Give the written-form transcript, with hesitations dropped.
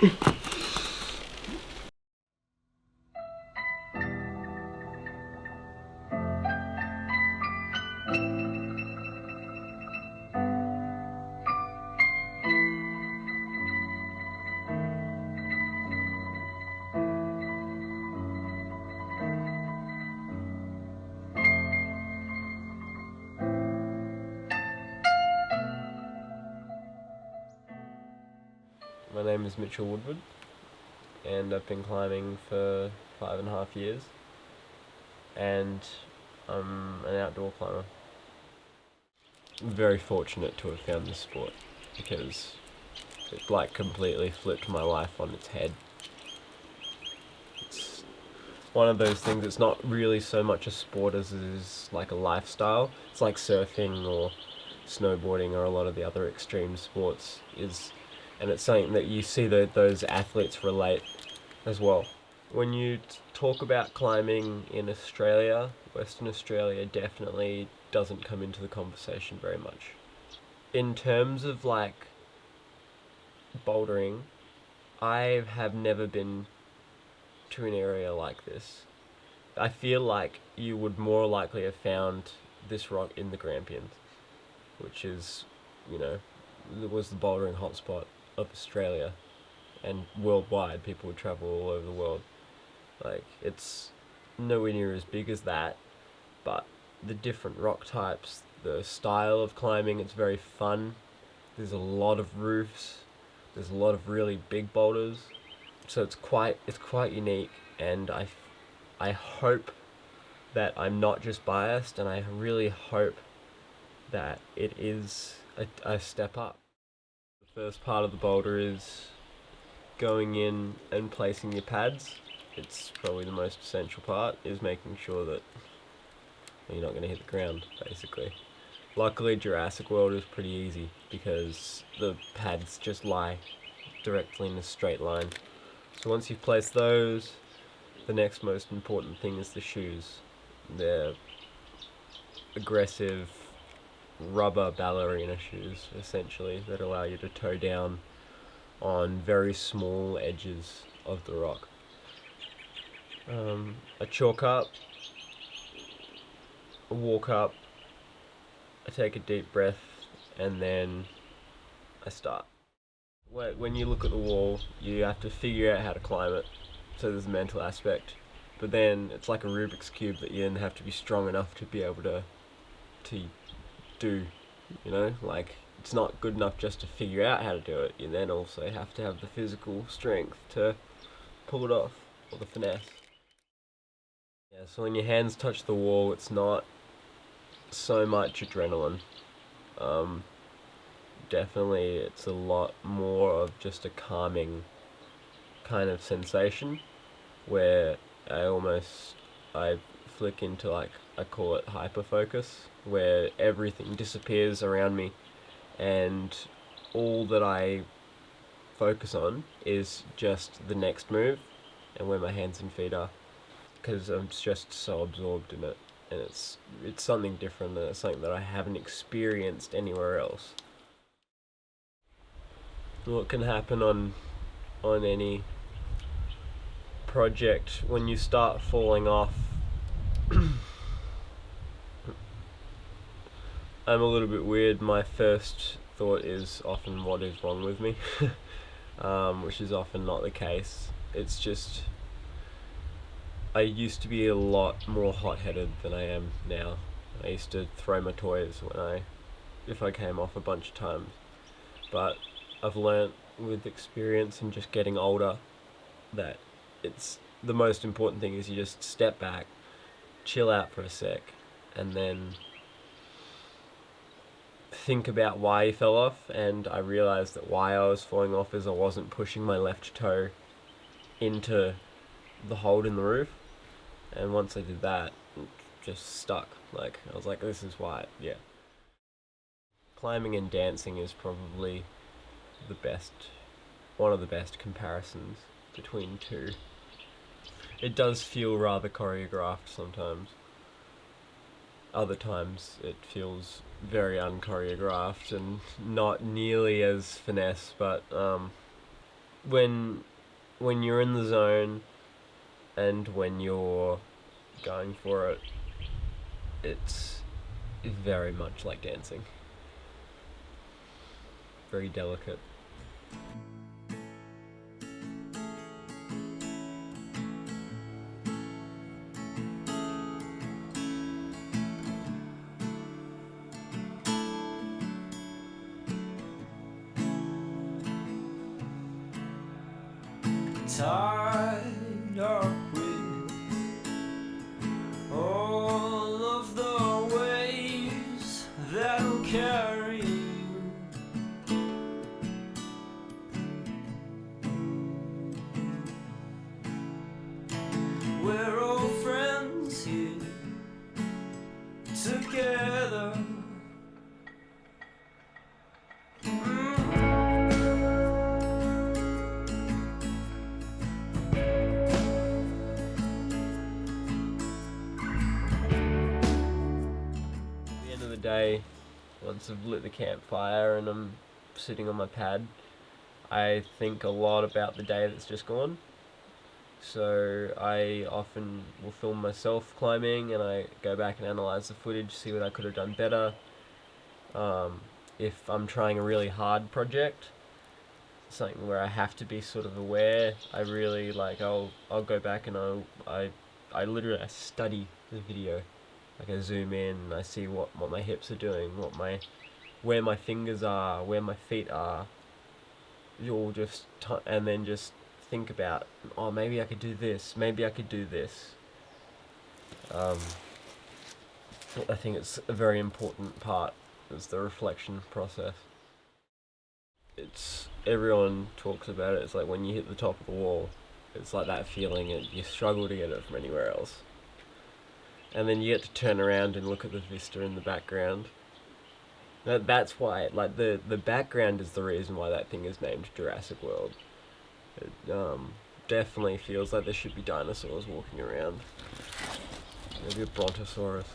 My name is Mitch Woodward, and I've been climbing for 5.5 years, and I'm an outdoor climber. I'm very fortunate to have found this sport because it completely flipped my life on its head. It's one of those things, it's not really so much a sport as it is like a lifestyle. It's like surfing or snowboarding or a lot of the other extreme sports and it's something that you see those athletes relate as well. When you talk about climbing in Australia, Western Australia definitely doesn't come into the conversation very much. In terms of like bouldering, I have never been to an area like this. I feel like you would more likely have found this rock in the Grampians, which is, was the bouldering hotspot of Australia, and worldwide. People would travel all over the world. Like, it's nowhere near as big as that, but the different rock types, the style of climbing, it's very fun. There's a lot of roofs. There's a lot of really big boulders, so it's quite unique. And I hope that I'm not just biased, and I really hope that it is a step up. The first part of the boulder is going in and placing your pads. It's probably the most essential part, is making sure that you're not going to hit the ground, basically. Luckily, Jurassic World is pretty easy because the pads just lie directly in a straight line. So once you've placed those, the next most important thing is the shoes. They're aggressive rubber ballerina shoes, essentially, that allow you to toe down on very small edges of the rock. I chalk up, I walk up, I take a deep breath, and then I start. When you look at the wall, you have to figure out how to climb it, so there's a mental aspect. But then it's like a Rubik's Cube that you then have to be strong enough to be able to do, like, it's not good enough just to figure out how to do it. You then also have to have the physical strength to pull it off, or the finesse. Yeah, so when your hands touch the wall, it's not so much adrenaline. Definitely it's a lot more of just a calming kind of sensation, where I flick into, like, I call it hyper focus, where everything disappears around me and all that I focus on is just the next move and where my hands and feet are, because I'm just so absorbed in it, and it's something different, and it's something that I haven't experienced anywhere else. What can happen on any project when you start falling off? I'm a little bit weird. My first thought is often, what is wrong with me? Which is often not the case. It's just, I used to be a lot more hot-headed than I am now. I used to throw my toys if I came off a bunch of times. But I've learnt with experience and just getting older that it's the most important thing is you just step back, chill out for a sec, and then think about why you fell off. And I realized that why I was falling off is I wasn't pushing my left toe into the hold in the roof, and once I did that, it just stuck. Like, I was like, this is why. Yeah, climbing and dancing is probably one of the best comparisons between two. It does feel rather choreographed sometimes. Other times it feels very unchoreographed and not nearly as finesse, but when you're in the zone and when you're going for it, it's very much like dancing. Very delicate. Tied up with all of the waves that'll carry you. We're all friends here together. Day, once I've lit the campfire and I'm sitting on my pad, I think a lot about the day that's just gone. So I often will film myself climbing and I go back and analyze the footage, see what I could have done better. If I'm trying a really hard project, something where I have to be sort of aware, I really I'll go back and I literally study the video. Like I zoom in and I see what my hips are doing, where my fingers are, where my feet are. You'll just and then just think about, oh, maybe I could do this, maybe I could do this. I think it's a very important part, is the reflection process. Everyone talks about it. It's like when you hit the top of the wall, it's like that feeling, and you struggle to get it from anywhere else. And then you get to turn around and look at the vista in the background. That's why, like, the background is the reason why that thing is named Jurassic World. It definitely feels like there should be dinosaurs walking around. Maybe a brontosaurus.